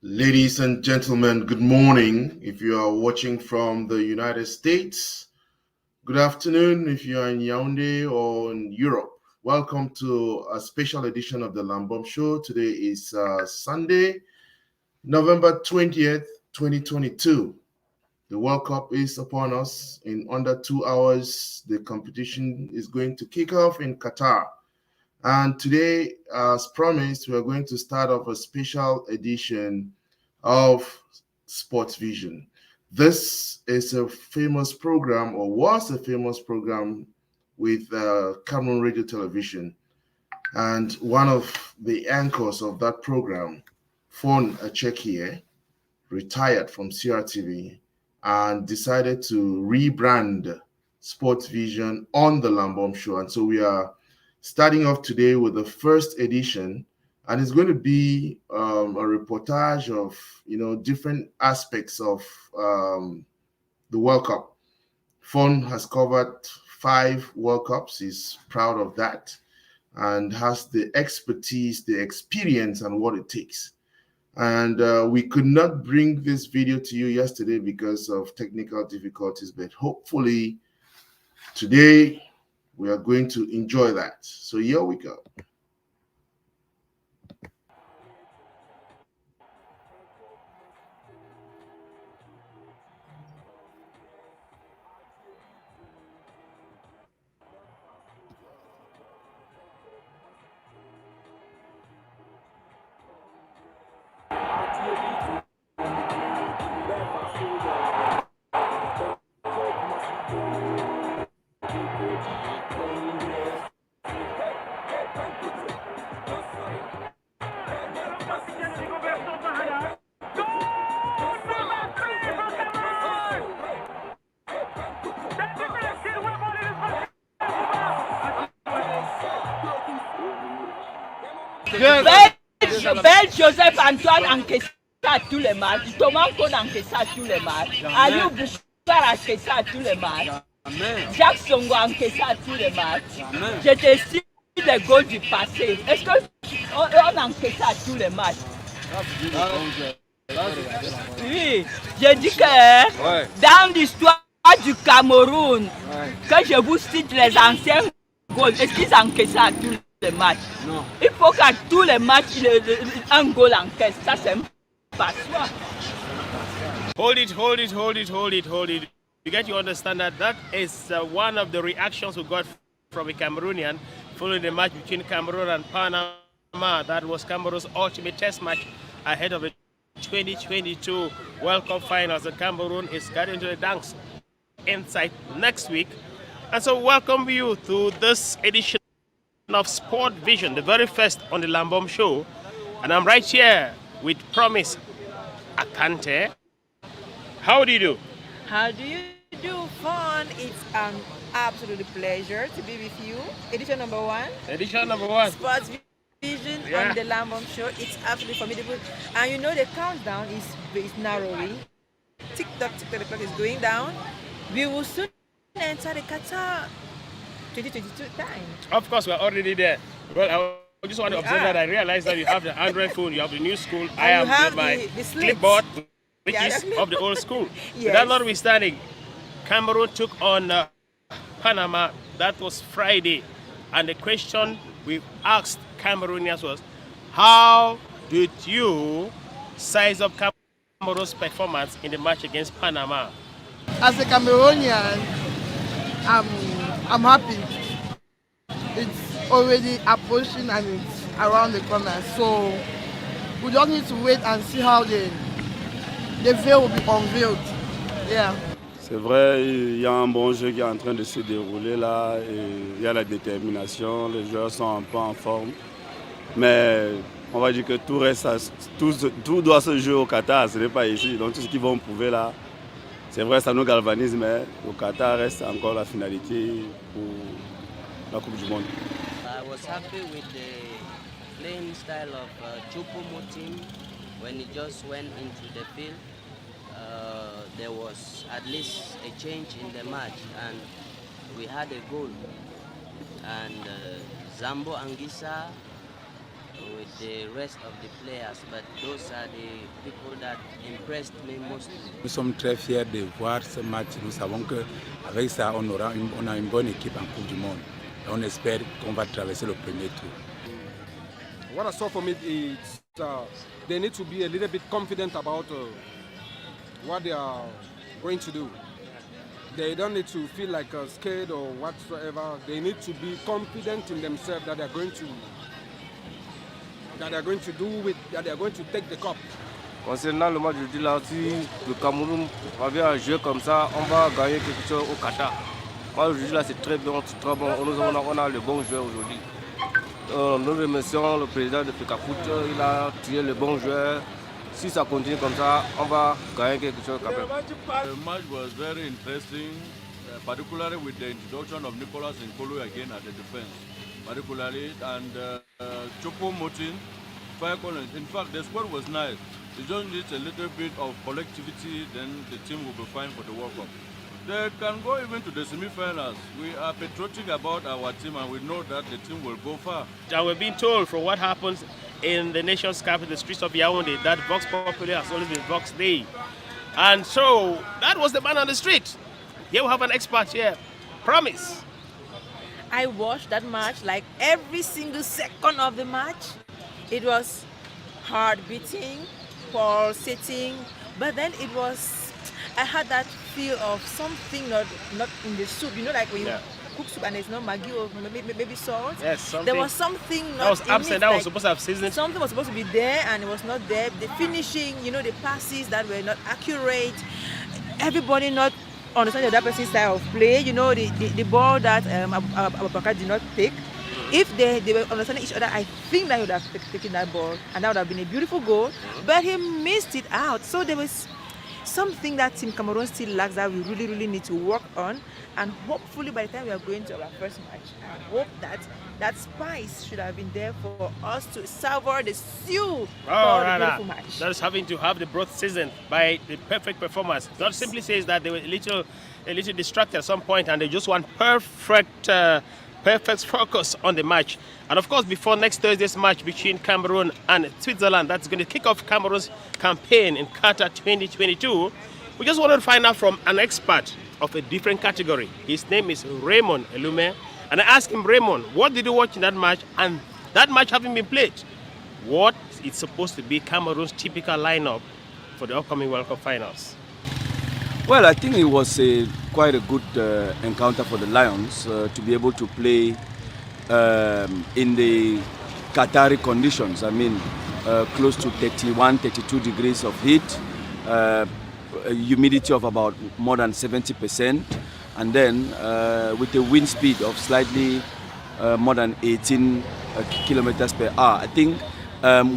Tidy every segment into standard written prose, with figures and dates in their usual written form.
Ladies and gentlemen, good morning. If you are watching from the United States, good afternoon. If you are in Yaoundé or in Europe, welcome to a special edition of the Lambom Show. Today is Sunday, November 20th, 2022. The World Cup is upon us. In under 2 hours, the competition is going to kick off in Qatar. And today, as promised, we are going to start off a special edition of Sports Vision. This is a famous program, or was a famous program, with Cameroon Radio Television. And one of the anchors of that program, Fon Echekiye, retired from CRTV and decided to rebrand Sports Vision on the Lambom Show. And so we are starting off today with the first edition, and it's going to be a reportage of different aspects of the World Cup. Fon has covered 5 World Cups. He's proud of that and has the expertise, the experience, and what it takes. And we could not bring this video to you yesterday because of technical difficulties, but hopefully today we are going to enjoy that. So here we go. Belle Joseph Antoine encaissa tous les matchs. Thomas Cone encaissa tous les matchs. Aliou Boukar encaissa tous les matchs. Jacques Songo encaissa tous les matchs. Je te cite les goals du passé. Est-ce qu'on encaissa tous les matchs? Oui, je dis que dans l'histoire du Cameroun, que je vous cite les anciens goals, est-ce qu'ils encaissaient tous les matchs? Non. Il faut qu'à tous les matchs, un goal encaisse. Ça, c'est pas soi. Hold it. You get to understand that is one of the reactions we got from a Cameroonian following the match between Cameroon and Panama. That was Cameroon's ultimate test match ahead of the 2022 World Cup finals. And Cameroon is getting to the dance inside next week. And so welcome you to this edition of Sport Vision, the very first on the Lambom Show. And I'm right here with Promise Akante. How do you do? How do you do, Fon? It's an absolute pleasure to be with you. Edition number 1. Edition number 1. Sports Vision on the Lambom Show. It's absolutely formidable. And you know the countdown is narrowing. Tick-tock, the clock is going down. We will soon enter the Qatar 2022 time. Of course, we're already there. Well, I just want to observe that I realize that you have the Android phone, you have the new school. I have my clipboard, which is of the old school. Yes. That notwithstanding, Cameroon took on Panama. That was Friday. And the question we asked Cameroonians was, how did you size up Cameroon's performance in the match against Panama? As a Cameroonian, I'm happy. It's already approaching and it's around the corner. So we just need to wait and see how the veil will be unveiled. Yeah. C'est vrai, il y a un bon jeu qui est en train de se dérouler là. Et il y a la détermination, les joueurs sont un peu en forme. Mais on va dire que tout doit se jouer au Qatar, ce n'est pas ici. Donc tout ce qu'ils vont prouver là, c'est vrai, ça nous galvanise, mais au Qatar reste encore la finalité pour la Coupe du Monde. I was happy with the playing style of Chupomo team when he just went into the field. There was at least a change in the match, and we had a goal. And Zambo Anguissa with the rest of the players, but those are the people that impressed me mostly. Nous sommes très fiers de voir ce match. Nous savons qu'avec ça, on a une bonne équipe en Coupe du Monde. Et on espère qu'on va traverser le premier tour. What I saw from it is they need to be a little bit confident about what they are going to do. They don't need to feel like scared or whatsoever. They need to be confident in themselves that they are going to take the cup. Concernant le match de là, si le Cameroun avait à jouer comme ça, on va gagner quelque chose au Qatar. Moi, aujourd'hui là, c'est très bon, c'est très bon. On a le bon joueur aujourd'hui. Nous remercions le président de FIFA Foot, il a tué le bon joueur. Si ça continue comme ça, on va gagner quelque chose quand même. The match was very interesting, particularly with the introduction of Nicolas Nkolo again at the defense, particularly, and Choupo-Moting, fire Collins. In fact, the squad was nice. It just needs a little bit of collectivity, then the team will be fine for the World Cup. They can go even to the semi-finals. We are patriotic about our team and we know that the team will go far. And we're being told from what happens in the nation's capital, the streets of Yaoundé, that Vox Populi has always been Vox Day. And so that was the man on the street. Here we have an expert here. Promise. I watched that match, like every single second of the match. It was hard beating, pulsating, but then it was, I had that feel of something not in the soup. You know, like when you cook soup and there's no Maggi or maybe salt. Yes, something. There was something not that was absent. That like, was supposed to have seasoned. Something was supposed to be there and it was not there. The finishing, you know, the passes that were not accurate. Everybody not understanding the other person's style of play. You know, the ball that Abubakar did not take. If they were understanding each other, I think that he would have taken that ball and that would have been a beautiful goal. But he missed it out. So there was something that Team Cameroon still lacks that we really, really need to work on. And hopefully by the time we are going to our first match, I hope that that spice should have been there for us to savor the stew for the beautiful match. That is having to have the broth seasoned by the perfect performance. God simply says that they were a little distracted at some point and they just want perfect focus on the match. And of course, before next Thursday's match between Cameroon and Switzerland, that's going to kick off Cameroon's campaign in Qatar 2022, we just wanted to find out from an expert of a different category. His name is Raymond Elume. And I asked him, Raymond, what did you watch in that match? And that match having been played, what is supposed to be Cameroon's typical lineup for the upcoming World Cup finals? Well, I think it was quite a good encounter for the Lions to be able to play in the Qatari conditions. I mean, close to 31, 32 degrees of heat, humidity of about more than 70%, and then with a wind speed of slightly more than 18 kilometers per hour. I think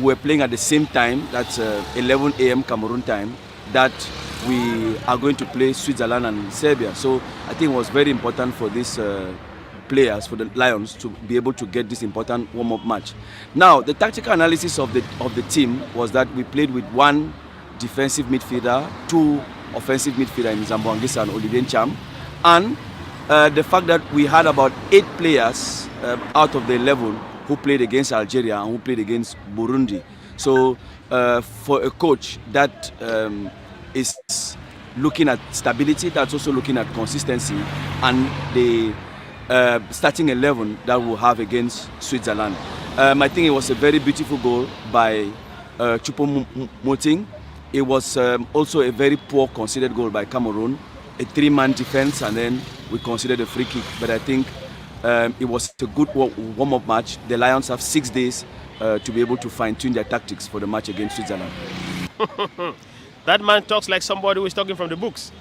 we're playing at the same time, that's 11 a.m. Cameroon time, that we are going to play Switzerland and Serbia. So I think it was very important for these players, for the Lions, to be able to get this important warm-up match. Now, the tactical analysis of the team was that we played with one defensive midfielder, two offensive midfielder in Zambo Anguissa and Olivier Cham, and the fact that we had about 8 players out of the 11 who played against Algeria and who played against Burundi. So for a coach that is looking at stability, that's also looking at consistency, and the starting 11 that we'll have against Switzerland. I think it was a very beautiful goal by Choupo-Moting. It was also a very poor conceded goal by Cameroon, a 3-man defense, and then we considered a free kick. But I think it was a good warm-up match. The Lions have 6 days to be able to fine-tune their tactics for the match against Switzerland. That man talks like somebody who is talking from the books.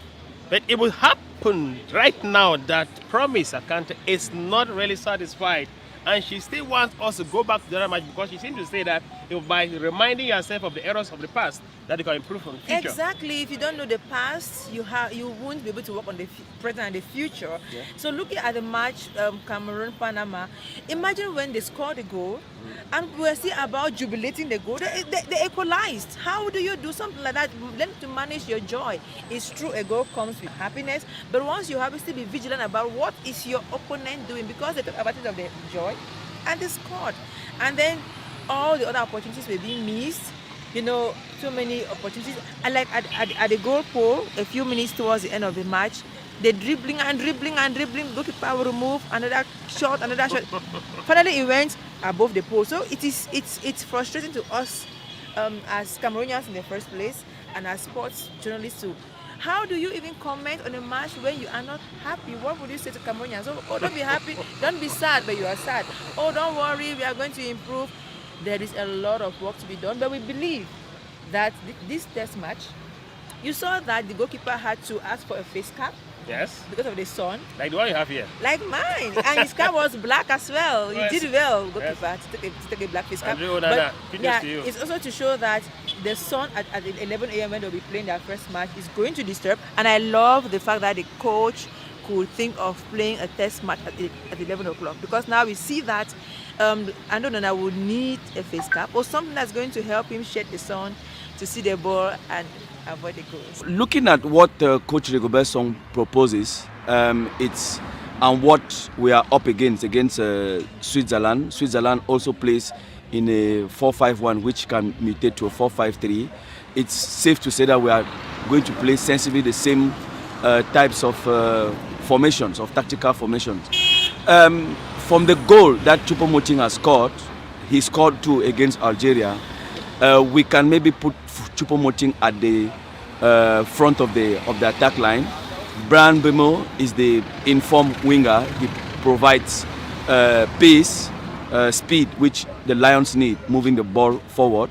But it will happen right now that Promise Akante is not really satisfied. And she still wants us to go back to the other match because she seems to say that by reminding yourself of the errors of the past, that you can improve from the future. Exactly. If you don't know the past, you won't be able to work on the present and the future. Yeah. So looking at the match, Cameroon-Panama, imagine when they scored the goal and we're still about jubilating the goal. They equalized. How do you do something like that? Learn to manage your joy. It's true, a goal comes with happiness, but once you have to still be vigilant about what is your opponent doing, because they talk about it of the joy and they scored. And then all the other opportunities were being missed. You know, so many opportunities. And like at the goal pole, a few minutes towards the end of the match, they're dribbling and dribbling and dribbling. Goalkeeper will remove another shot. Finally, it went above the pole. So it's frustrating to us as Cameroonians in the first place, and as sports journalists too. How do you even comment on a match when you are not happy? What would you say to Cameroonians? Oh, don't be happy, don't be sad, but you are sad. Oh, don't worry, we are going to improve. There is a lot of work to be done, but we believe that this test match, you saw that the goalkeeper had to ask for a face cap. Yes. Because of the sun. Like the one you have here. Like mine. And his cap was black as well. You did well, goalkeeper, to take a black face cap. But yeah, it's also to show that the sun at 11 a.m. when they'll be playing their first match is going to disturb. And I love the fact that the coach could think of playing a test match at 11 o'clock. Because now we see that Andonana would need a face cap or something that's going to help him shed the sun to see the ball and avoid the goals. Looking at what Coach Rigobert Song proposes, it's and what we are up against Switzerland. Switzerland also plays in a 4-5-1, which can mutate to a 4-5-3. It's safe to say that we are going to play sensibly the same types of formations, of tactical formations. From the goal that Choupo-Moting has scored, he scored 2 against Algeria. We can maybe put Choupo-Moting at the front of the attack line. Brian Bemo is the informed winger. He provides pace, speed, which the Lions need, moving the ball forward.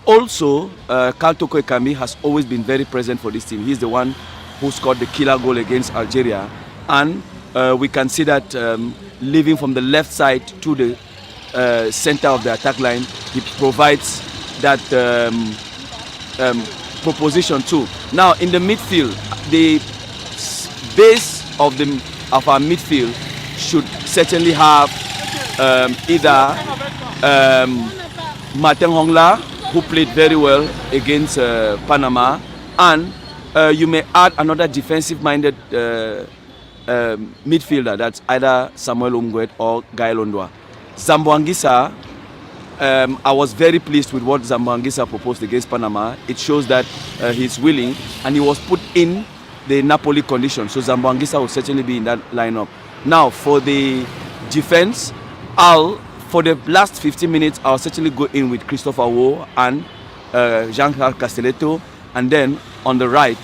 Also, Karl Toko Ekambi has always been very present for this team. He's the one who scored the killer goal against Algeria. And we can see that leaving from the left side to the center of the attack line, he provides that proposition too. Now in the midfield, the base of our midfield should certainly have either Martin Hongla, who played very well against Panama, and you may add another defensive-minded midfielder, that's either Samuel Umguet or Guy Londwa. Zambo Anguissa, I was very pleased with what Zambo Anguissa proposed against Panama. It shows that he's willing, and he was put in the Napoli condition. So Zambo Anguissa will certainly be in that lineup. Now for the defense, for the last 15 minutes, I'll certainly go in with Christopher Wo and Jean-Claude Castelletto, and then on the right,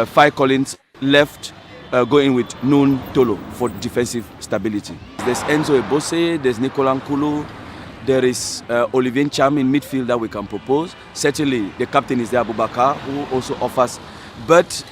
Fai Collins, left, go in with Noon Tolo for defensive stability. There's Enzo Ebose, there's Nicolas Nkulu, there is Olivier Cham in midfield that we can propose. Certainly the captain is there, Abubakar, who also offers. But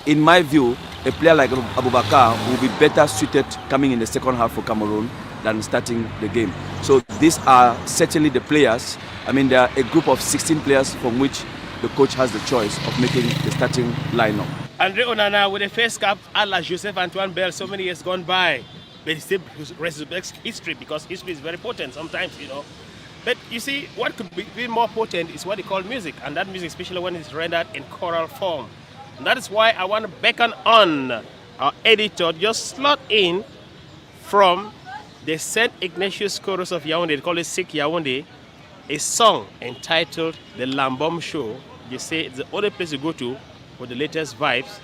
in my view, a player like Abubakar will be better suited coming in the second half for Cameroon than starting the game. So these are certainly the players. I mean, there are a group of 16 players from which the coach has the choice of making the starting lineup. Andre Onana with the first cap a la Joseph Antoine Bell so many years gone by, but he still resurrects history, because history is very potent sometimes, you know. But you see, what could be more potent is what they call music, and that music, especially when it's rendered in choral form. And that is why I want to beckon on our editor, just slot in from the St. Ignatius Chorus of Yaoundé, they call it Sick Yaoundé, a song entitled The Lambom Show. You say it's the only place to go to for the latest vibes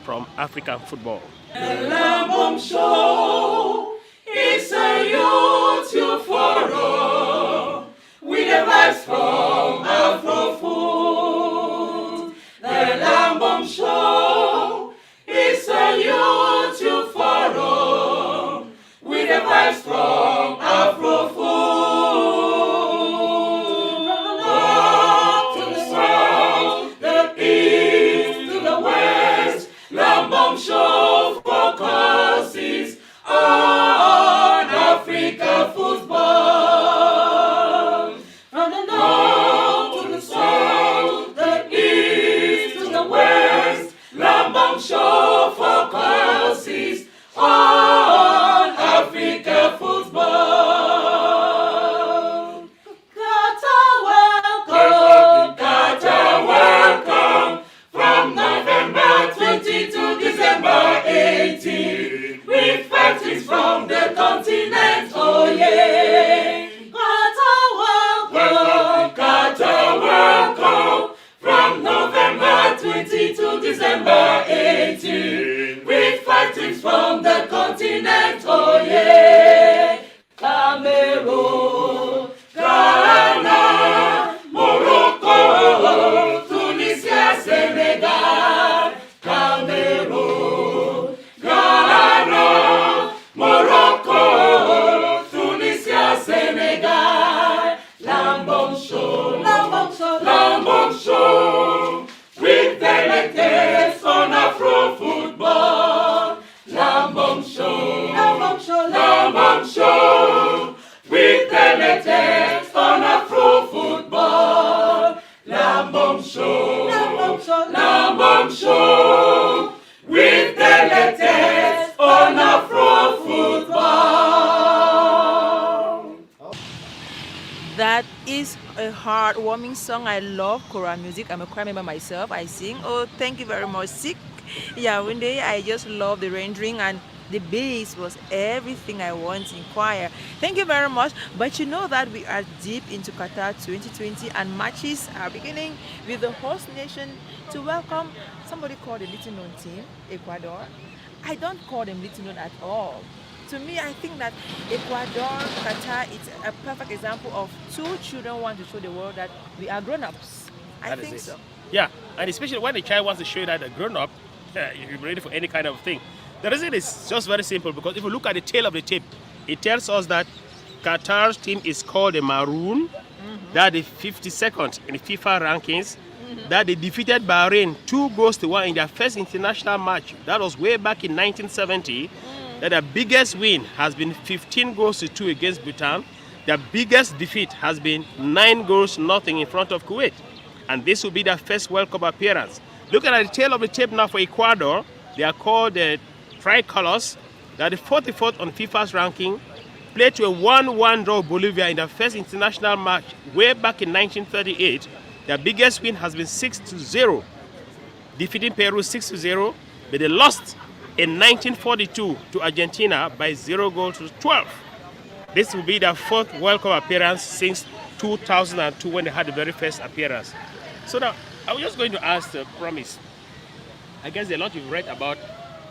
from African football. The Lambom Show is a YouTube forum with the vibes from Afro food. The Lambom Show is a YouTube forum with the vibes from Afro food. From the north to the south, the east to the west, Lambom Show focuses on Africa food. That is a heartwarming song. I love choral music. I'm a choir member myself. I sing. Oh, thank you very much, Sik. Yaoundé. I just love the rendering, and the bass was everything I want in choir. Thank you very much. But you know that we are deep into Qatar 2020, and matches are beginning with the host nation to welcome somebody called a little known team, Ecuador. I don't call them little known at all. To me, I think that Ecuador, Qatar, it's a perfect example of two children want to show the world that we are grown-ups. I think so. Yeah, and especially when the child wants to show you that they're grown-up, you're ready for any kind of thing. The reason is just very simple, because if you look at the tail of the tape, it tells us that Qatar's team is called the Maroon, that the 52nd in the FIFA rankings, that they defeated Bahrain 2-1 in their first international match. That was way back in 1970. That the biggest win has been 15-2 against Bhutan. Their biggest defeat has been 9-0 in front of Kuwait. And this will be their first World Cup appearance. Looking at the tail of the tape now for Ecuador, they are called the Tricolors. They are the 44th on FIFA's ranking. Played to a 1-1 draw with Bolivia in their first international match way back in 1938. Their biggest win has been 6-0, defeating Peru 6-0, but they lost in 1942 to Argentina by 0-12. This will be their fourth World Cup appearance since 2002 when they had the very first appearance. So now, I was just going to ask the Promise. I guess a lot you've read about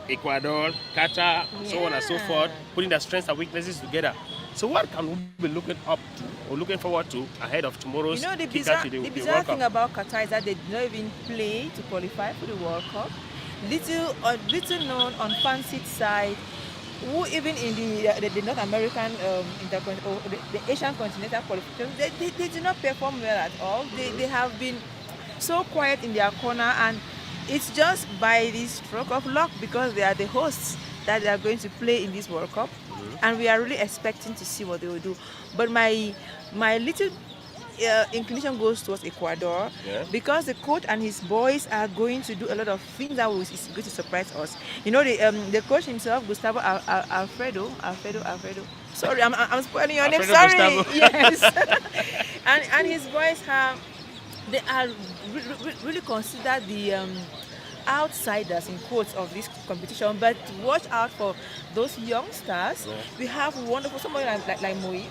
Ecuador, Qatar, so on and so forth, putting their strengths and weaknesses together. So what can we be looking up to or looking forward to ahead of tomorrow's the kick-off to bizarre, bizarre thing about Qatar is that they did not even play to qualify for the World Cup. Little known on fan-seat side, who even in the North American the Asian continental qualifications, they did not perform well at all. They have been so quiet in their corner, and it's just by the stroke of luck, because they are the hosts, that they are going to play in this World Cup, and we are really expecting to see what they will do. But my little inclination goes towards Ecuador, because the coach and his boys are going to do a lot of things that is going to surprise us. You know, the coach himself, Gustavo Alfredo. Sorry, I'm spoiling your name. Sorry. Gustavo. Yes. and his boys they are really considered the outsiders in quotes of this competition, but watch out for those youngsters. We have wonderful somebody like Moise.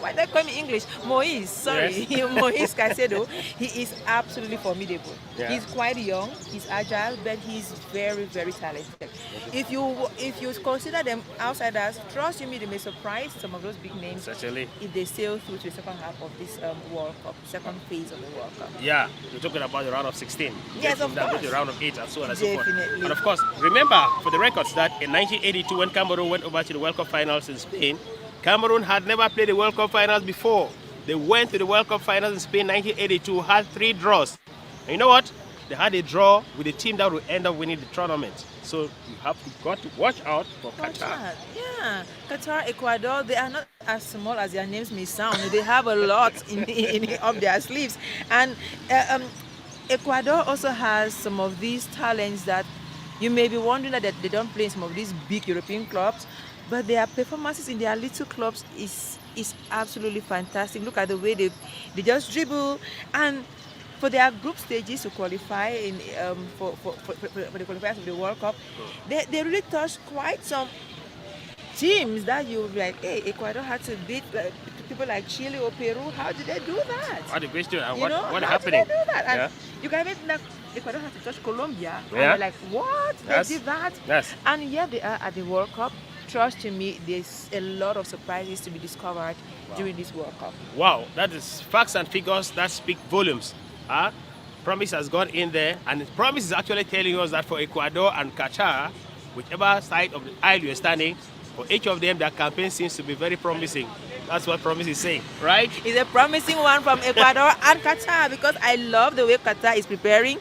Why they call me English? Moise, sorry. Yes. Moise Caicedo. He is absolutely formidable. He's quite young, he's agile, but he's very, very talented. If you consider them outsiders, trust me, they may surprise some of those big names. Certainly. If they sail through to the second half of this World Cup, second phase of the World Cup. Yeah, you're talking about the round of 16. Yes, of course. The round of 8 and so on and so forth. And of course, remember for the records that in 1982 when Cameroon went over to the World Cup finals in Spain, Cameroon had never played the World Cup finals before. They went to the World Cup finals in Spain 1982, had 3 draws. And you know what? They had a draw with a team that would end up winning the tournament. So you got to watch out for Qatar. Yeah, Qatar, Ecuador, they are not as small as their names may sound. They have a lot up their sleeves. And Ecuador also has some of these talents that you may be wondering that they don't play in some of these big European clubs, but their performances in their little clubs is absolutely fantastic. Look at the way they just dribble, and for their group stages to qualify for the qualifiers of the World Cup, they really touched quite some teams that you would be like, hey, Ecuador had to beat people like Chile or Peru. How did they do that? What a question. And what how happening? Did they do that? And you can even like Ecuador had to touch Colombia. And you're like, what? They did that? Yes. And here they are at the World Cup. Trust me, there's a lot of surprises to be discovered during this World Cup. Wow, that is facts and figures that speak volumes. Promise has gone in there, and Promise is actually telling us that for Ecuador and Qatar, whichever side of the aisle you're standing, for each of them, their campaign seems to be very promising. That's what Promise is saying, right? It's a promising one from Ecuador and Qatar, because I love the way Qatar is preparing.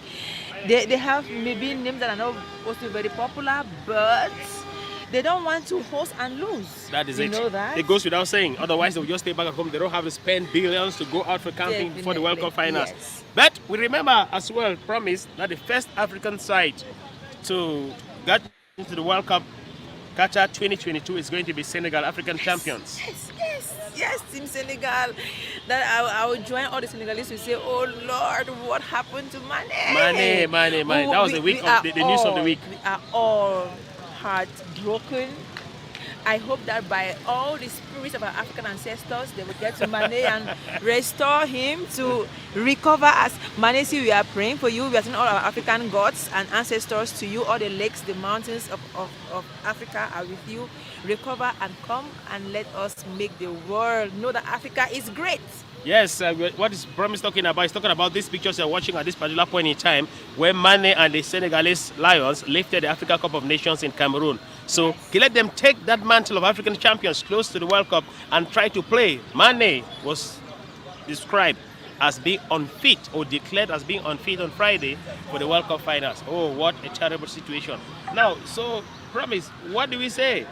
They have maybe names that are not supposed to be very popular, but they don't want to host and lose. That is you it. Know that? It goes without saying. Otherwise, they'll just stay back at home. They don't have to spend billions to go out for camping before the World Cup finals. Yes. But we remember as well, Promise, that the first African side to get into the World Cup Qatar 2022 is going to be Senegal, African champions. Yes. Yes, Team Senegal. That I will join all the Senegalese who say, "Oh Lord, what happened to Mane?" Mane. That was the week of the news of the week. We are all heartbroken. I hope that by all the spirits of our African ancestors, they will get to Mane and restore him to recover us. Mane, see, we are praying for you. We are sending all our African gods and ancestors to you. All the lakes, the mountains of Africa are with you. Recover and come and let us make the world know that Africa is great. Yes, what is Promise talking about? He's talking about these pictures you're watching at this particular point in time where Mane and the Senegalese Lions lifted the Africa Cup of Nations in Cameroon. So he let them take that mantle of African champions close to the World Cup and try to play. Mane was described as being unfit or declared as being unfit on Friday for the World Cup finals. Oh, what a terrible situation. Now, so Promise, what do we say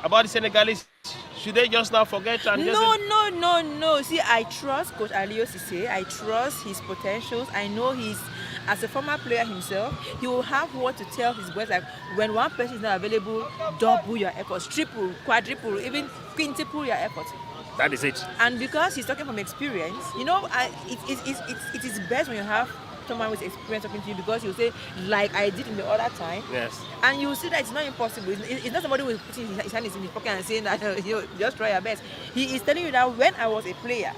about the Senegalese? Should they just now forget and just... No. See, I trust Coach Aliou Cissé. I trust his potentials. I know as a former player himself, he will have what to tell his boys. Like, when one person is not available, double your efforts, triple, quadruple, even quintuple your efforts. That is it. And because he's talking from experience, it is best when you have someone with experience talking to you, because he'll say, like I did in the other time. Yes. And you see that it's not impossible. It's not somebody who is putting his hand in his pocket and saying that just try your best. He is telling you that when I was a player,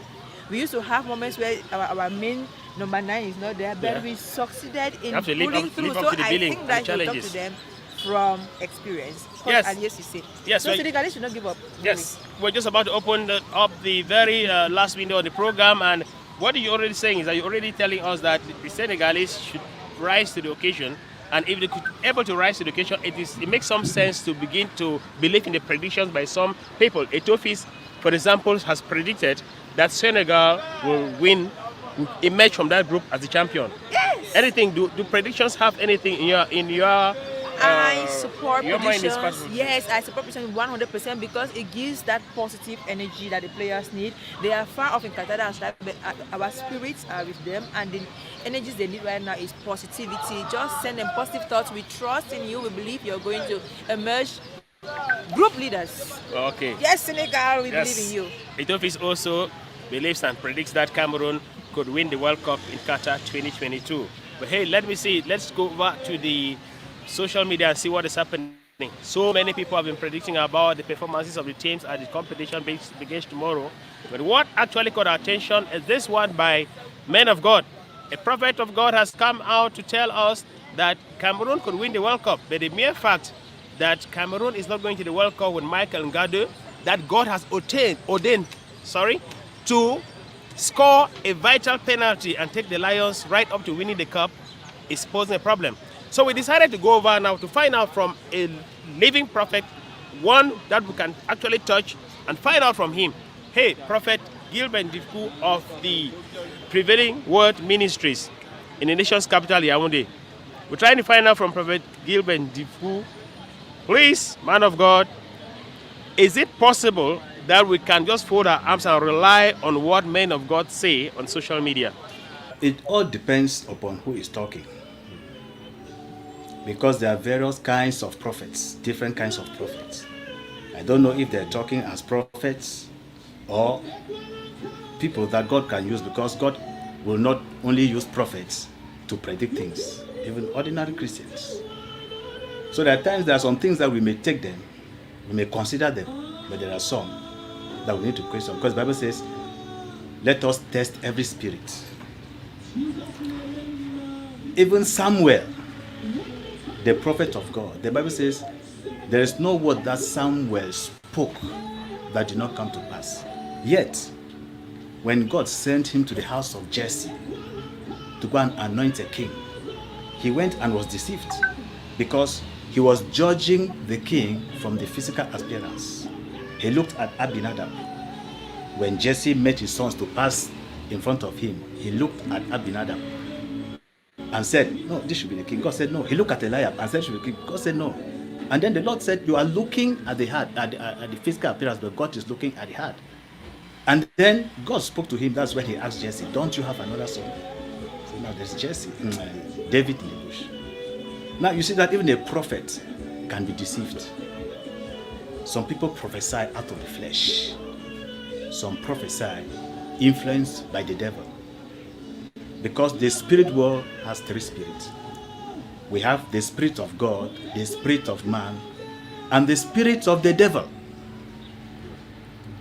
we used to have moments where our main number 9 is not there, but we succeeded in pulling through. So I think that you talk to them from experience. Yes. Yes. So Senegalese should not give up. Yes. We're just about to open up the very last window of the program, and what you're already saying is that you're already telling us that the Senegalese should rise to the occasion, and if they could be able to rise to the occasion, it makes some sense to begin to believe in the predictions by some people. Etofis, for example, has predicted that Senegal will emerge from that group as the champion. Yes. Anything? Do predictions have anything in your? I support predictions. Yes, I support predictions 100% because it gives that positive energy that the players need. They are far off in Qatar and stuff, but our spirits are with them, and the energies they need right now is positivity. Just send them positive thoughts. We trust in you. We believe you're going to emerge group leaders. Okay. Yes, Senegal, we believe in you. Etofis also believes and predicts that Cameroon could win the World Cup in Qatar 2022. But hey, let me see. Let's go back to the social media and see what is happening. So many people have been predicting about the performances of the teams at the competition begins tomorrow. But what actually caught our attention is this one by men of God. A prophet of God has come out to tell us that Cameroon could win the World Cup. But the mere fact that Cameroon is not going to the World Cup with Michael Ngade, that God has ordained to score a vital penalty and take the Lions right up to winning the cup is posing a problem. So we decided to go over now to find out from a living prophet, one that we can actually touch, and find out from him. Hey, Prophet Gilbert Ndifku of the Prevailing Word Ministries in the nation's capital, Yaoundé. We're trying to find out from Prophet Gilbert Ndifku. Please, man of God, is it possible that we can just fold our arms and rely on what men of God say on social media? It all depends upon who is talking. Because there are various kinds of prophets, different kinds of prophets. I don't know if they're talking as prophets or people that God can use, because God will not only use prophets to predict things, even ordinary Christians. So there are some things that we may take them, we may consider them, but there are some that we need to question, because the Bible says, let us test every spirit. Even Samuel, the prophet of God, the Bible says, there is no word that Samuel spoke that did not come to pass. Yet, when God sent him to the house of Jesse to go and anoint a king, he went and was deceived, because he was judging the king from the physical appearance. He looked at Abinadab. When Jesse met his sons to pass in front of him, he looked at Abinadab and said, no, this should be the king. God said, no. He looked at Eliab and said, this should be the king. God said, no. And then the Lord said, you are looking at the heart, at the physical appearance, but God is looking at the heart. And then God spoke to him. That's when he asked Jesse, don't you have another son? So now there's Jesse, David in the bush. Now you see that even a prophet can be deceived. Some people prophesy out of the flesh. some prophesy influenced by the devil. Because the spirit world has three spirits. We have the spirit of God, the spirit of man, and the spirit of the devil.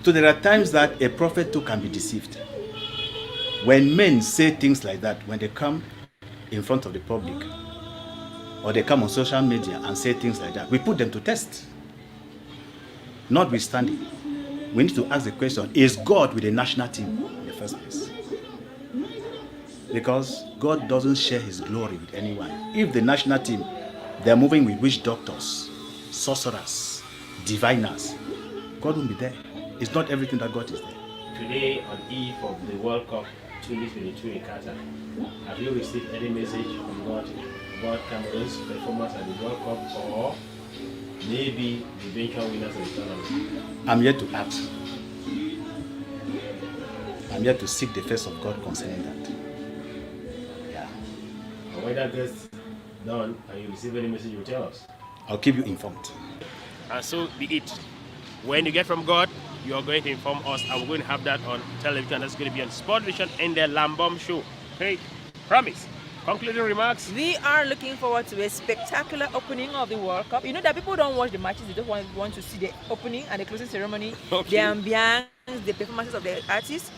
So there are times that a prophet too can be deceived. When men say things like that, when they come in front of the public, or they come on social media and say things like that, we put them to test. Notwithstanding, we need to ask the question, is God with the national team in the first place? Because God doesn't share his glory with anyone. If the national team, they're moving with witch doctors, sorcerers, diviners, God won't be there. It's not everything that God is there. Today, on eve of the World Cup 2022 in Qatar, have you received any message from God about Cameroon's performance at the World Cup, or maybe the eventual winners of the tournament? I'm yet to ask. I'm yet to seek the face of God concerning that. Yeah. And when that gets done and you receive any message, you tell us. I'll keep you informed. And so be it. When you get from God, you are going to inform us, and we're going to have that on television. That's going to be on Sport Vision in the Lambom Show. Okay, promise. Concluding remarks. We are looking forward to a spectacular opening of the World Cup. You know that people don't watch the matches, they just want to see the opening and the closing ceremony, Okay. the ambience, the performances of the artists.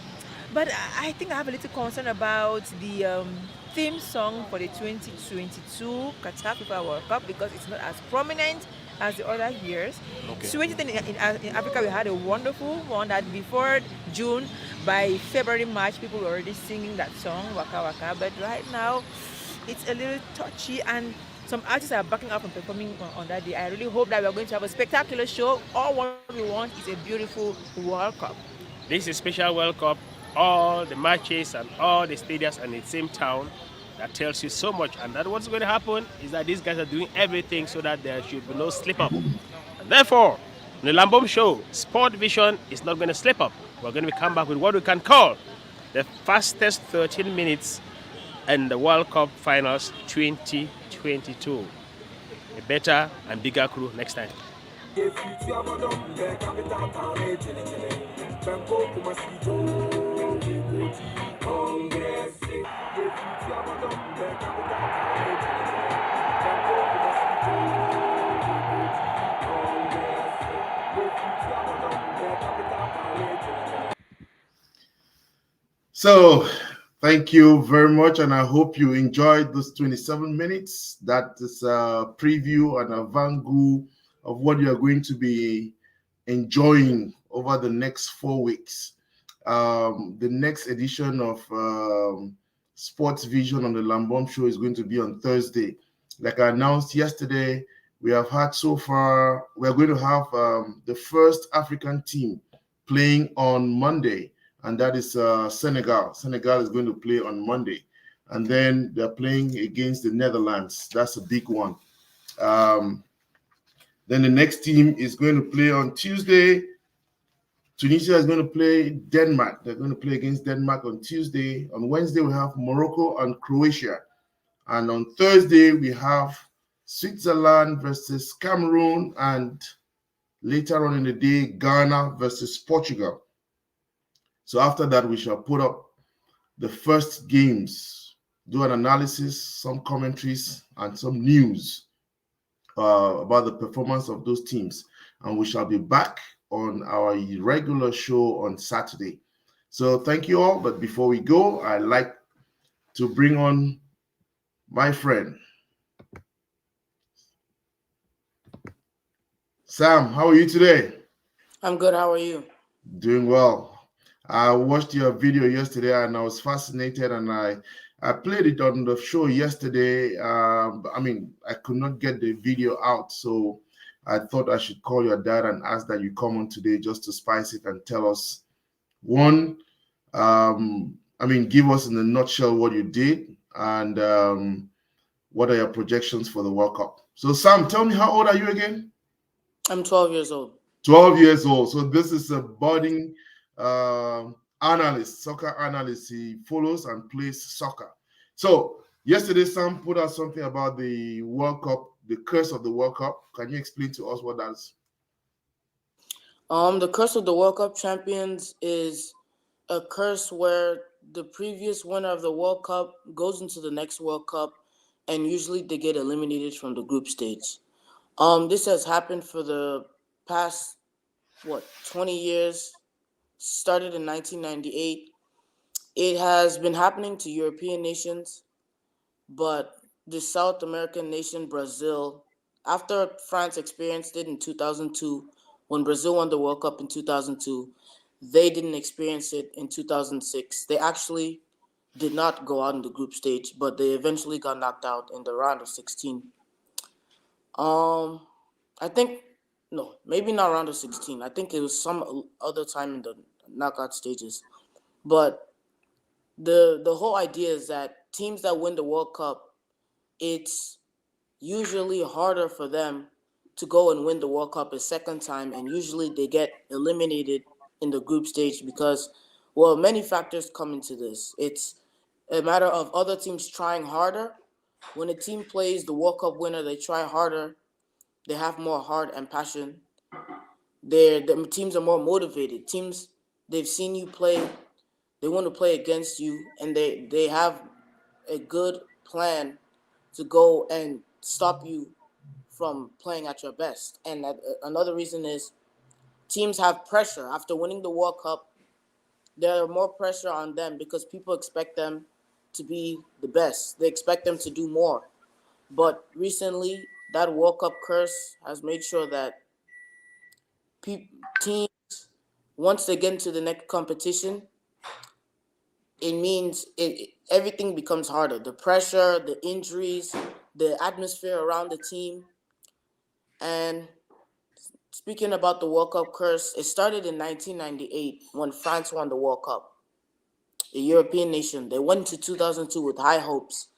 But I think I have a little concern about the theme song for the 2022 Qatar FIFA World Cup, because it's not as prominent as the other years. Okay. 2010 in Africa, we had a wonderful one that before June, by February, March, people were already singing that song, Waka Waka. But right now, it's a little touchy, and some artists are backing up and performing on that day. I really hope that we're going to have a spectacular show. All what we want is a beautiful World Cup. This is a special World Cup. All the matches and all the stadiums are in the same town. That tells you so much. And that what's going to happen is that these guys are doing everything so that there should be no slip up. And therefore, in the Lambom Show, Sport Vision is not going to slip up. We're going to come back with what we can call the fastest 13 minutes in the World Cup Finals 2022. A better and bigger crew next time. So, thank you very much, and I hope you enjoyed those 27 minutes. That is a preview and a avant of what you are going to be enjoying over the next 4 weeks. The next edition of Sports Vision on the Lambom Show is going to be on Thursday. Like I announced yesterday, we have had so far, we're going to have the first African team playing on Monday, and that is Senegal. Senegal is going to play on Monday, and then they're playing against the Netherlands. That's a big one. Then the next team is going to play on Tuesday. Tunisia is going to play Denmark. They're going to play against Denmark on Tuesday. On Wednesday, we have Morocco and Croatia. And on Thursday, we have Switzerland versus Cameroon, and later on in the day, Ghana versus Portugal. So after that, we shall put up the first games, do an analysis, some commentaries, and some news about the performance of those teams. And we shall be back on our regular show on Saturday. So thank you all. But before we go, I'd like to bring on my friend, Sam. How are you today? I'm good. How are you? Doing well. I watched your video yesterday and I was fascinated, and I played it on the show yesterday. I mean, I could not get the video out, so I thought I should call your dad and ask that you come on today just to spice it and tell us, one, give us in a nutshell what you did, and what are your projections for the World Cup. So Sam, tell me, how old are you again? I'm 12 years old. 12 years old. So this is a budding analyst, soccer analyst. He follows and plays soccer. So yesterday, Sam put out something about the World Cup, the curse of the World Cup. Can you explain to us what that is? The curse of the World Cup champions is a curse where the previous winner of the World Cup goes into the next World Cup, and usually they get eliminated from the group stage. This has happened for the past 20 years. Started in 1998. It has been happening to European nations, but the South American nation Brazil, after France experienced it in 2002, when Brazil won the World Cup in 2002, they didn't experience it in 2006. They actually did not go out in the group stage, but they eventually got knocked out in the round of 16. I think no, maybe not round of 16. I think it was some other time in the knockout stages. But the whole idea is that teams that win the World Cup, it's usually harder for them to go and win the World Cup a second time, and usually they get eliminated in the group stage because, well, many factors come into this. It's a matter of other teams trying harder. When a team plays the World Cup winner, they try harder. They have more heart and passion. The teams are more motivated. Teams, they've seen you play, they want to play against you, and they have a good plan to go and stop you from playing at your best. And another reason is teams have pressure. After winning the World Cup, there are more pressure on them because people expect them to be the best. They expect them to do more. But recently, that World Cup curse has made sure that teams, once they get into the next competition, it means everything becomes harder. The pressure, the injuries, the atmosphere around the team. And speaking about the World Cup curse, it started in 1998 when France won the World Cup. A European nation. They went to 2002 with high hopes,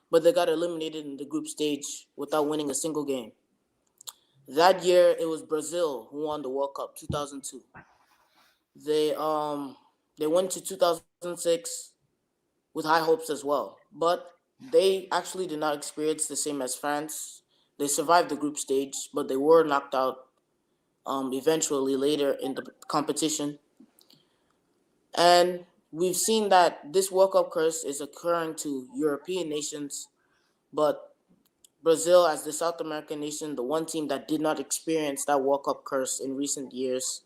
but they got eliminated in the group stage without winning a single game. That year, it was Brazil who won the World Cup, 2002. They went to 2006 with high hopes as well, but they actually did not experience the same as France. They survived the group stage, but they were knocked out eventually later in the competition. And we've seen that this World Cup curse is occurring to European nations, but Brazil, as the South American nation, the one team that did not experience that World Cup curse in recent years.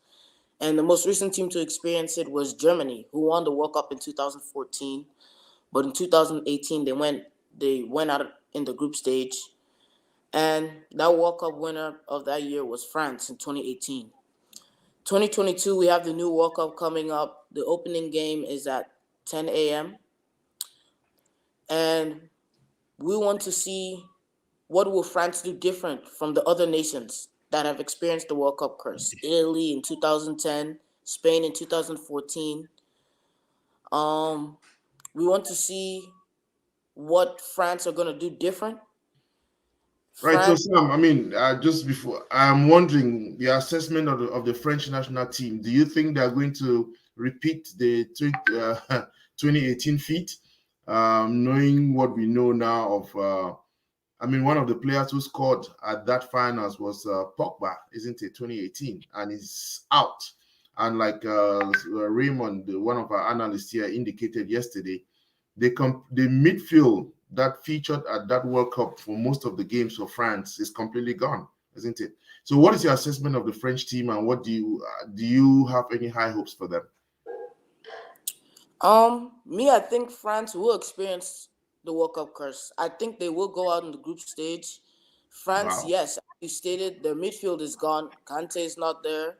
And the most recent team to experience it was Germany, who won the World Cup in 2014. But in 2018, they went out in the group stage. And that World Cup winner of that year was France in 2018. 2022, we have the new World Cup coming up. The opening game is at 10 a.m. And we want to see what will France do different from the other nations that have experienced the World Cup curse. Italy in 2010, Spain in 2014. We want to see what France are going to do different. Right, so Sam, I mean, just before, I'm wondering the assessment of the French national team. Do you think they're going to repeat the 2018 feat, knowing what we know now of? I mean, one of the players who scored at that finals was Pogba, isn't it? 2018, and he's out. And like Raymond, one of our analysts here, indicated yesterday, the midfield that featured at that World Cup for most of the games for France is completely gone, isn't it? So, what is your assessment of the French team, and what do you have any high hopes for them? I think France will experience the World Cup curse. I think they will go out in the group stage. France, Wow. yes, as you stated, their midfield is gone. Kante is not there.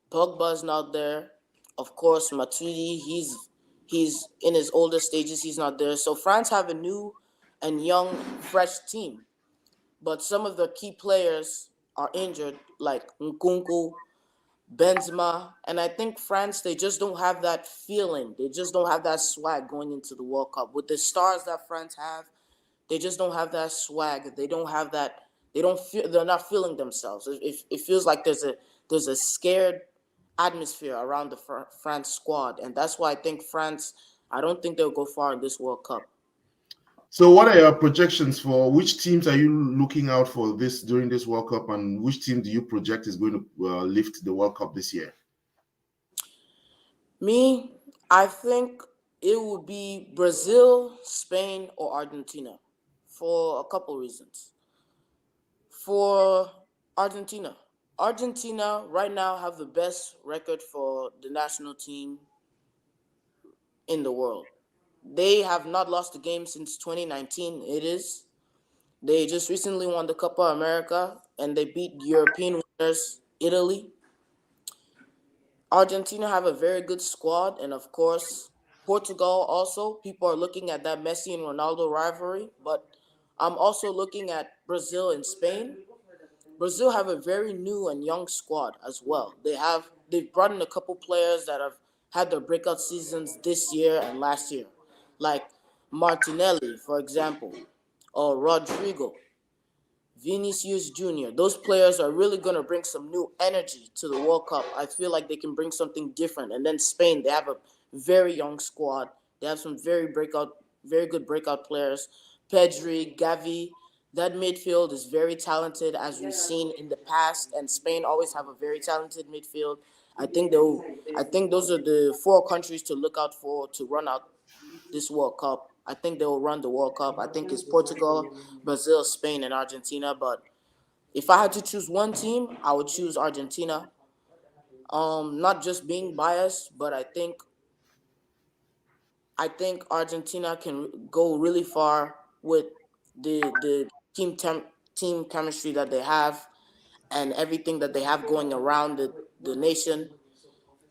Pogba is not there. Of course, Matuidi, he's in his older stages. He's not there. So France have a new and young, fresh team. But some of the key players are injured, like Nkunku, Benzema, and I think France, they just don't have that feeling. They just don't have that swag going into the World Cup. With the stars that France have, they just don't have that swag. They don't have that. They don't feel. They're not feeling themselves. It feels like there's a scared atmosphere around the France squad, and that's why I think France. I don't think they'll go far in this World Cup. So, what are your projections for which teams are you looking out for this during this World Cup, and which team do you project is going to lift the World Cup this year? Me, I think it would be Brazil, Spain, or Argentina for a couple reasons. For Argentina, Argentina right now have the best record for the national team in the world. They have not lost a game since 2019. It is. They just recently won the Copa America and they beat European winners Italy. Argentina have a very good squad, and of course, Portugal also. People are looking at that Messi and Ronaldo rivalry, but I'm also looking at Brazil and Spain. Brazil have a very new and young squad as well. They've brought in a couple players that have had their breakout seasons this year and last year, like Martinelli, for example, or Rodrigo. Vinicius Jr. Those players are really going to bring some new energy to the World Cup. I feel like they can bring something different. And then Spain, they have a very young squad. They have some very good breakout players. Pedri, Gavi. That midfield is very talented, as we've seen in the past. And Spain always have a very talented midfield. I think those are the four countries to look out for to run out this World Cup. I think they will run the World Cup. I think it's Portugal, Brazil, Spain, and Argentina. But if I had to choose one team, I would choose Argentina. Not just being biased, but I think Argentina can go really far with the team chemistry that they have and everything that they have going around the nation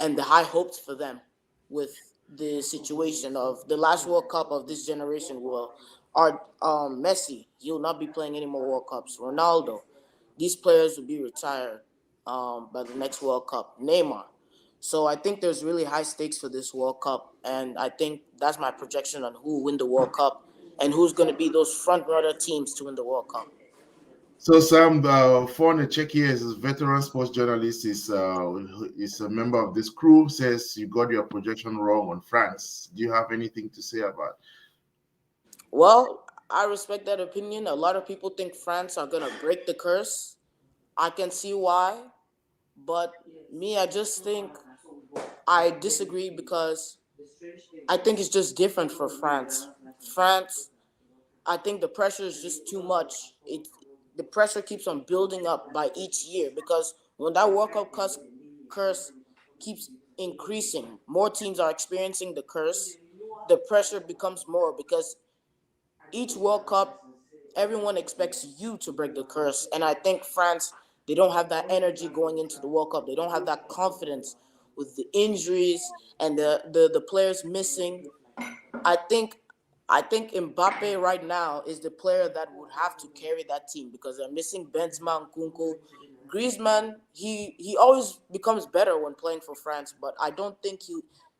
and the high hopes for them with the situation of the last World Cup of this generation. Will are Messi? He'll not be playing any more World Cups. Ronaldo, these players will be retired by the next World Cup. Neymar. So I think there's really high stakes for this World Cup, and I think that's my projection on who will win the World Cup and who's going to be those front runner teams to win the World Cup. So, Sam, Fon Echekiye is a veteran sports journalist. Is a member of this crew. Says you got your projection wrong on France. Do you have anything to say about? Well, I respect that opinion. A lot of people think France are going to break the curse. I can see why, but me, I just think I disagree because I think it's just different for France. France, I think the pressure is just too much. The pressure keeps on building up by each year because when that World Cup curse keeps increasing, more teams are experiencing the curse. The pressure becomes more because each World Cup, everyone expects you to break the curse. And I think France, they don't have that energy going into the World Cup. They don't have that confidence with the injuries and the players missing. I think I think Mbappe right now is the player that would have to carry that team because they're missing Benzema and Kunku. Griezmann, he always becomes better when playing for France, but I don't think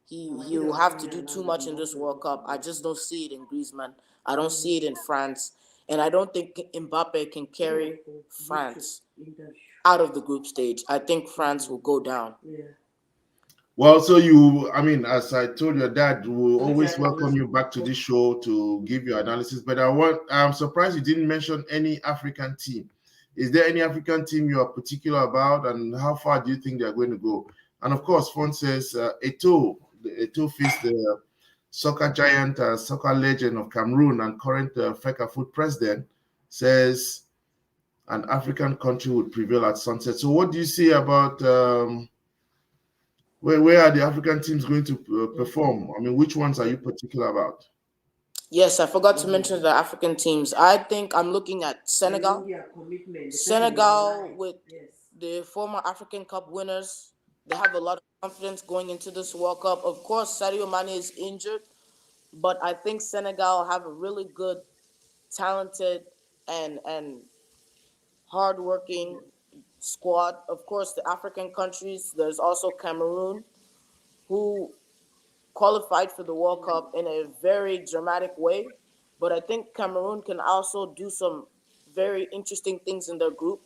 he'll have to do too much in this World Cup. I just don't see it in Griezmann. I don't see it in France, and I don't think Mbappe can carry France out of the group stage. I think France will go down. Well, I mean, as I told your dad, we'll always welcome you back to this show to give your analysis. But I'm surprised you didn't mention any African team. Is there any African team you are particular about, and how far do you think they're going to go? And of course, Fon says Eto'o faced the soccer giant, soccer legend of Cameroon and current FECAFOOT president, says an African country would prevail at sunset. So, what do you see about? Where are the African teams going to perform? I mean, which ones are you particular about? Yes, I forgot to mention the African teams. I think I'm looking at Senegal. Senegal with the former African Cup winners. They have a lot of confidence going into this World Cup. Of course, Sadio Mane is injured, but I think Senegal have a really good, talented, and hardworking squad. Of course, the African countries. There's also Cameroon, who qualified for the World Cup in a very dramatic way. But I think Cameroon can also do some very interesting things in their group.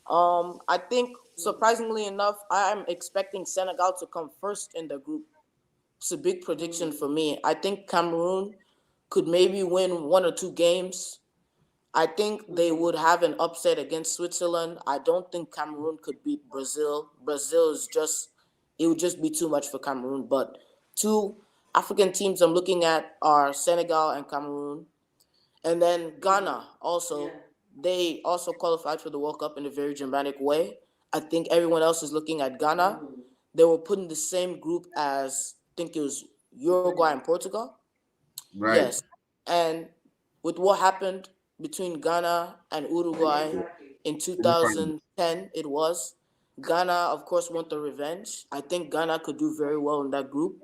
I think surprisingly enough, I am expecting Senegal to come first in the group. It's a big prediction for me. I think Cameroon could maybe win 1 or 2 games. I think they would have an upset against Switzerland. I don't think Cameroon could beat Brazil. Brazil is just, it would just be too much for Cameroon. But 2 African teams I'm looking at are Senegal and Cameroon. And then Ghana also, they also qualified for the World Cup in a very dramatic way. I think everyone else is looking at Ghana. They were put in the same group as, I think it was Uruguay and Portugal. Right. Yes. And with what happened between Ghana and Uruguay in 2010, it was. Ghana, of course, want the revenge. I think Ghana could do very well in that group.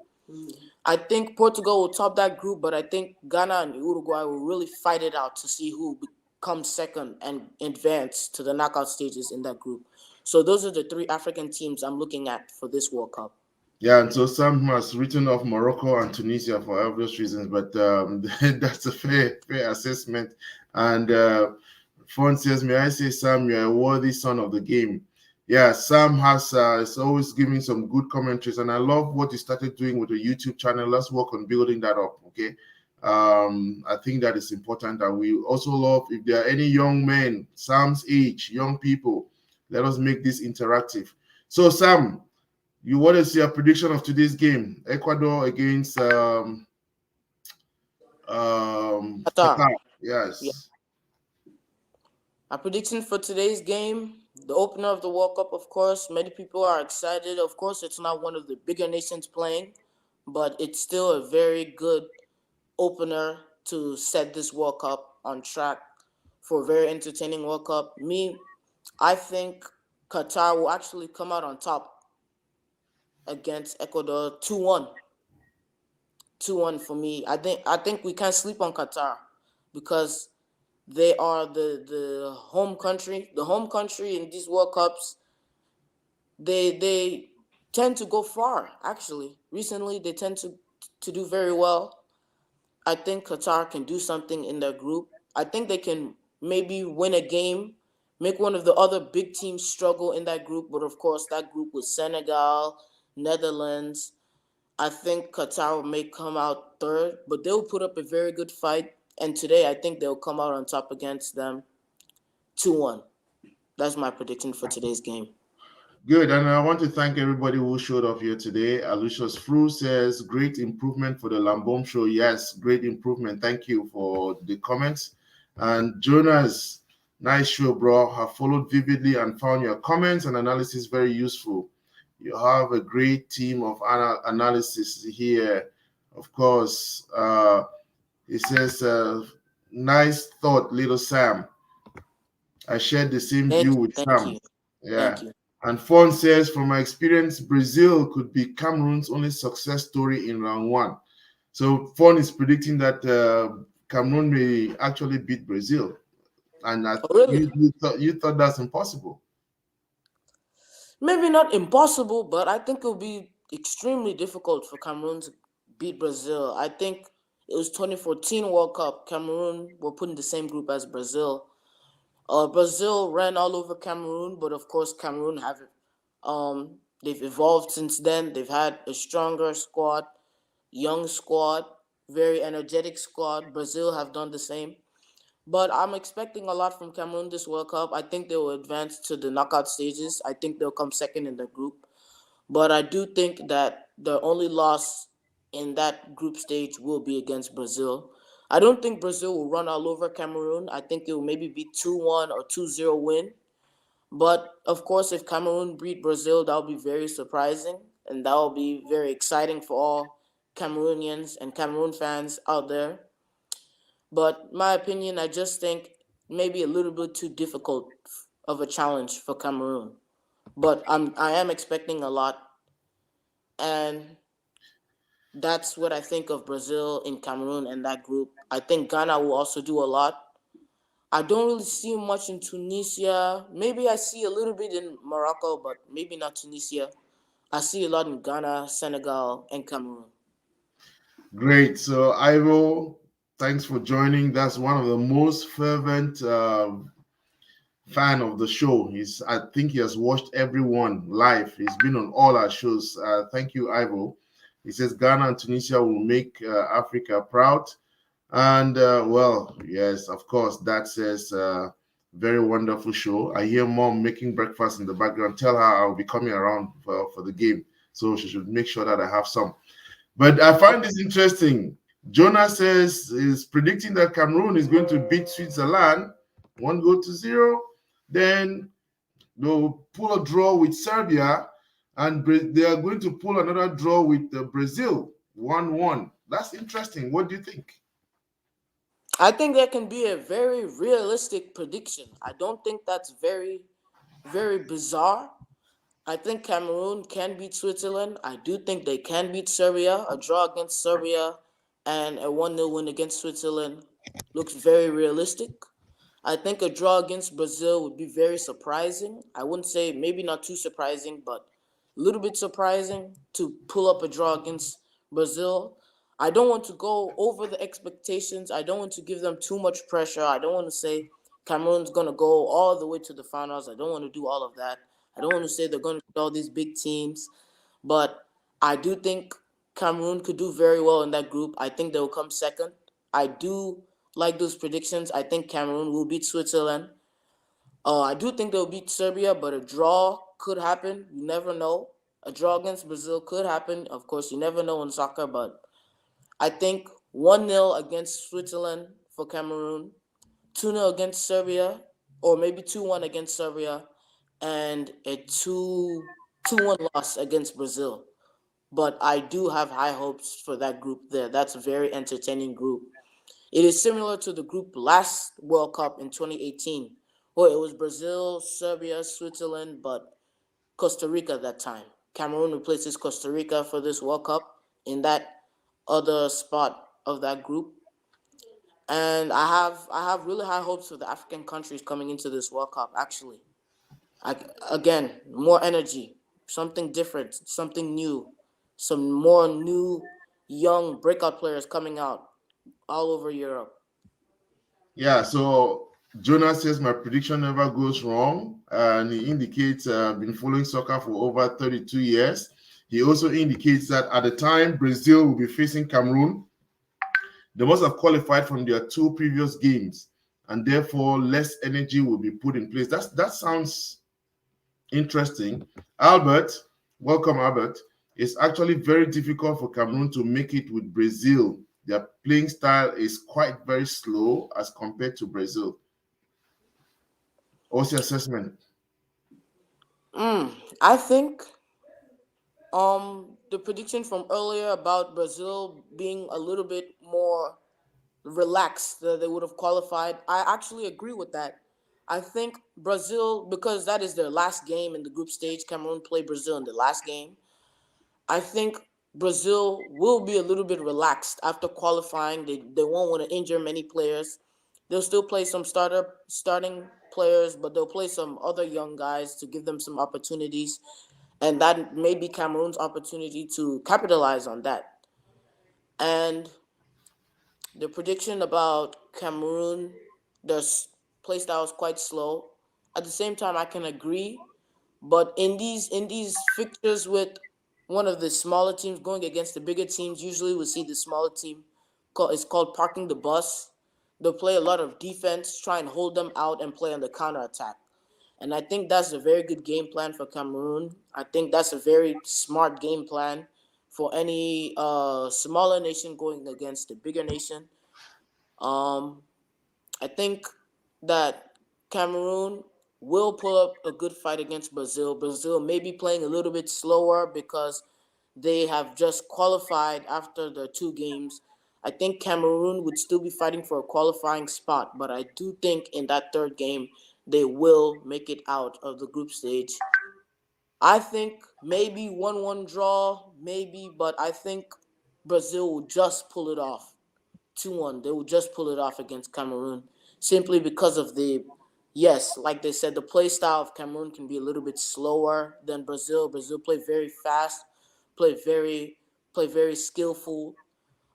I think Portugal will top that group, but I think Ghana and Uruguay will really fight it out to see who comes second and advance to the knockout stages in that group. So those are the 3 African teams I'm looking at for this World Cup. Yeah, and so Sam has written off Morocco and Tunisia for obvious reasons, but that's a fair assessment. And Fon says, may I say, Sam, you're a worthy son of the game. Yeah, Sam has is always giving some good commentaries, and I love what he started doing with the YouTube channel. Let's work on building that up, okay? I think that is important, and we also love if there are any young men, Sam's age, young people, let us make this interactive. So, Sam, what is your prediction of today's game? Ecuador against Qatar. Yes. Yeah. My prediction for today's game, the opener of the World Cup, of course. Many people are excited. Of course, it's not one of the bigger nations playing, but it's still a very good opener to set this World Cup on track for a very entertaining World Cup. I think Qatar will actually come out on top against Ecuador 2-1. 2-1 for me. I think we can't sleep on Qatar because they are the home country. The home country in these World Cups, they tend to go far, actually. Recently, they tend to do very well. I think Qatar can do something in their group. I think they can maybe win a game, make one of the other big teams struggle in that group. But, of course, that group was Senegal, Netherlands. I think Qatar may come out third, but they'll put up a very good fight. And today, I think they'll come out on top against them 2-1. That's my prediction for today's game. Good, and I want to thank everybody who showed up here today. Alucius Fru says, great improvement for the Lambom show. Yes, great improvement. Thank you for the comments. And Jonas, nice show, bro. Have followed vividly and found your comments and analysis very useful. You have a great team of analysis here. Of course, he says, nice thought, little Sam. I shared the same view with Sam. Yeah. And Fon says, from my experience, Brazil could be Cameroon's only success story in round 1. So Fon is predicting that Cameroon may actually beat Brazil. And really? you thought that's impossible. Maybe not impossible, but I think it will be extremely difficult for Cameroon to beat Brazil. I think it was 2014 World Cup. Cameroon were put in the same group as Brazil. Brazil ran all over Cameroon, but of course Cameroon they've evolved since then. They've had a stronger squad, young squad, very energetic squad. Brazil have done the same. But I'm expecting a lot from Cameroon this World Cup. I think they will advance to the knockout stages. I think they'll come second in the group. But I do think that the only loss in that group stage will be against Brazil. I don't think Brazil will run all over Cameroon. I think it will maybe be 2-1 or 2-0 win. But, of course, if Cameroon beat Brazil, that will be very surprising. And that will be very exciting for all Cameroonians and Cameroon fans out there. But my opinion, I just think maybe a little bit too difficult of a challenge for Cameroon. But I am expecting a lot. And that's what I think of Brazil in Cameroon and that group. I think Ghana will also do a lot. I don't really see much in Tunisia. Maybe I see a little bit in Morocco, but maybe not Tunisia. I see a lot in Ghana, Senegal, and Cameroon. Great. So, Ivo, thanks for joining. That's one of the most fervent fan of the show. I think he has watched everyone live. He's been on all our shows. Thank you, Ivo. He says Ghana and Tunisia will make Africa proud. And well, yes, of course, that says very wonderful show. I hear mom making breakfast in the background. Tell her I'll be coming around for the game. So she should make sure that I have some. But I find this interesting. Jonah says is predicting that Cameroon is going to beat Switzerland 1-0. Then they'll pull a draw with Serbia, and they are going to pull another draw with Brazil 1-1. That's interesting. What do you think? I think that can be a very realistic prediction. I don't think that's very bizarre. I think Cameroon can beat Switzerland. I do think they can beat Serbia. A draw against Serbia and a 1-0 win against Switzerland looks very realistic. I think a draw against Brazil would be very surprising. I wouldn't say maybe not too surprising, but a little bit surprising to pull up a draw against Brazil. I don't want to go over the expectations. I don't want to give them too much pressure. I don't want to say Cameroon's going to go all the way to the finals. I don't want to do all of that. I don't want to say they're going to beat all these big teams. But I do think Cameroon could do very well in that group. I think they'll come second. I do like those predictions. I think Cameroon will beat Switzerland. I do think they'll beat Serbia, but a draw could happen. You never know. A draw against Brazil could happen. Of course, you never know in soccer, but I think 1-0 against Switzerland for Cameroon, 2-0 against Serbia, or maybe 2-1 against Serbia, and a 2-1 loss against Brazil. But I do have high hopes for that group there. That's a very entertaining group. It is similar to the group last World Cup in 2018, where it was Brazil, Serbia, Switzerland, but Costa Rica at that time. Cameroon replaces Costa Rica for this World Cup in that other spot of that group. And I have really high hopes for the African countries coming into this World Cup, actually. Again, more energy, something different, something new, some more new young breakout players coming out all over Europe. Yeah, so Jonas says my prediction never goes wrong, and he indicates I've been following soccer for over 32 years. He also indicates that at the time Brazil will be facing Cameroon, they must have qualified from their two previous games, and therefore less energy will be put in place. That sounds interesting. Albert, welcome, Albert. It's actually very difficult for Cameroon to make it with Brazil. Their playing style is quite very slow as compared to Brazil. What's your assessment? I think the prediction from earlier about Brazil being a little bit more relaxed that they would have qualified. I actually agree with that. I think Brazil, because that is their last game in the group stage, Cameroon played Brazil in the last game. I think Brazil will be a little bit relaxed after qualifying. They won't want to injure many players. They'll still play some starting players, but they'll play some other young guys to give them some opportunities. And that may be Cameroon's opportunity to capitalize on that. And the prediction about Cameroon, their play style is quite slow. At the same time, I can agree, but in these fixtures with one of the smaller teams going against the bigger teams, usually we see the smaller team it's called parking the bus. They'll play a lot of defense, try and hold them out and play on the counter attack. And I think that's a very good game plan for Cameroon. I think that's a very smart game plan for any smaller nation going against a bigger nation. Um, I think that Cameroon will pull up a good fight against Brazil. Brazil may be playing a little bit slower because they have just qualified after the two games. I think Cameroon would still be fighting for a qualifying spot, but I do think in that third game they will make it out of the group stage. I think maybe 1-1 draw, maybe, but I think Brazil will just pull it off. 2-1. They will just pull it off against Cameroon simply because of yes, like they said, the play style of Cameroon can be a little bit slower than Brazil. Brazil play very fast, play very play very skillful.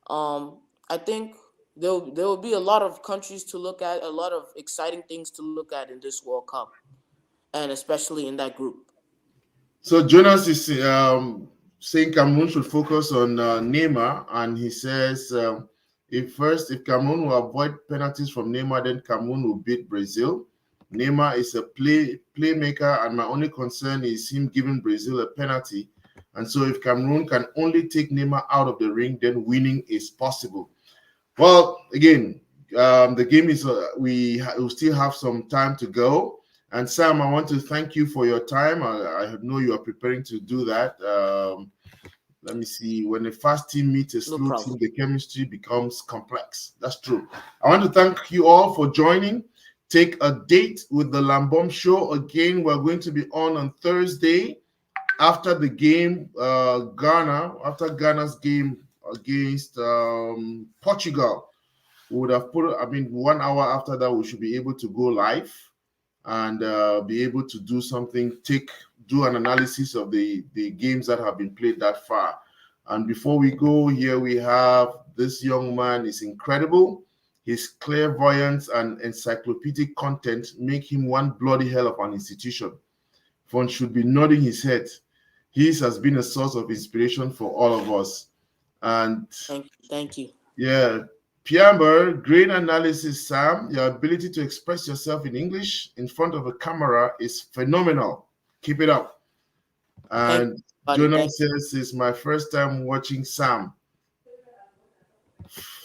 I think there will be a lot of countries to look at, a lot of exciting things to look at in this World Cup, and especially in that group. So Jonas is saying Cameroon should focus on Neymar, and he says If Cameroon will avoid penalties from Neymar, then Cameroon will beat Brazil. Neymar is a playmaker, and my only concern is him giving Brazil a penalty. And so if Cameroon can only take Neymar out of the ring, then winning is possible. Well, again, the game is, we still have some time to go. And Sam, I want to thank you for your time. I know you are preparing to do that. Let me see. When a fast team meets a slow team, the chemistry becomes complex. That's true. I want to thank you all for joining. Take a date with the Lambom Show. Again, we're going to be on Thursday after the game, after Ghana's game against Portugal. We would have 1 hour after that, we should be able to go live and be able to do something, do an analysis of the games that have been played that far. And before we go, here we have this young man is incredible. His clairvoyance and encyclopedic content make him one bloody hell of an institution. Fon should be nodding his head. He has been a source of inspiration for all of us. And thank you. Yeah. Pierre, great analysis, Sam. Your ability to express yourself in English in front of a camera is phenomenal. Keep it up. And Jonah says, it's my first time watching Sam.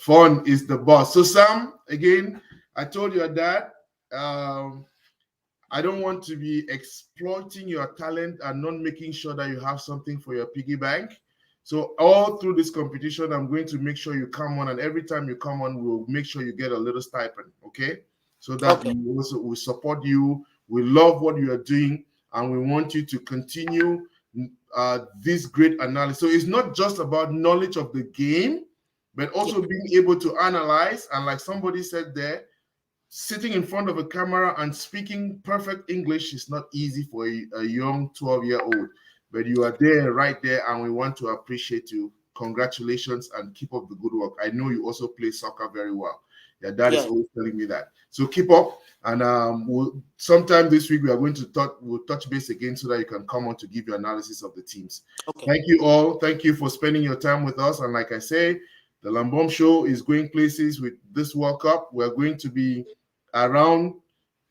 Fon is the boss. So Sam, again, I told your dad, I don't want to be exploiting your talent and not making sure that you have something for your piggy bank. So all through this competition, I'm going to make sure you come on, and every time you come on, we'll make sure you get a little stipend, okay? So that we support you. We love what you are doing, and we want you to continue this great analysis. So it's not just about knowledge of the game, but also being able to analyze. And like somebody said there, sitting in front of a camera and speaking perfect English is not easy for a young 12-year-old. But you are there, right there, and we want to appreciate you. Congratulations and keep up the good work. I know you also play soccer very well. Your dad is always telling me that. So keep up, and sometime this week we are going to touch base again so that you can come on to give your analysis of the teams. Okay. Thank you all. Thank you for spending your time with us. And like I say, the Lambom Show is going places with this World Cup. We're going to be around.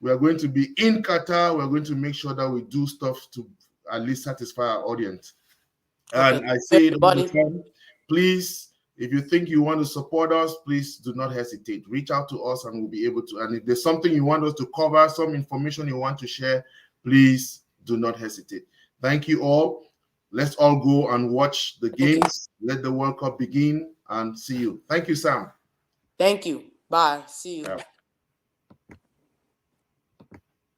We're going to be in Qatar. We're going to make sure that we do stuff to at least satisfy our audience. Okay. And I say it all the time, please, if you think you want to support us, please do not hesitate. Reach out to us and we'll be able to. And if there's something you want us to cover, some information you want to share, please do not hesitate. Thank you all. Let's all go and watch the games. Let the World Cup begin and see you. Thank you, Sam. Thank you. Bye. See you. Yeah.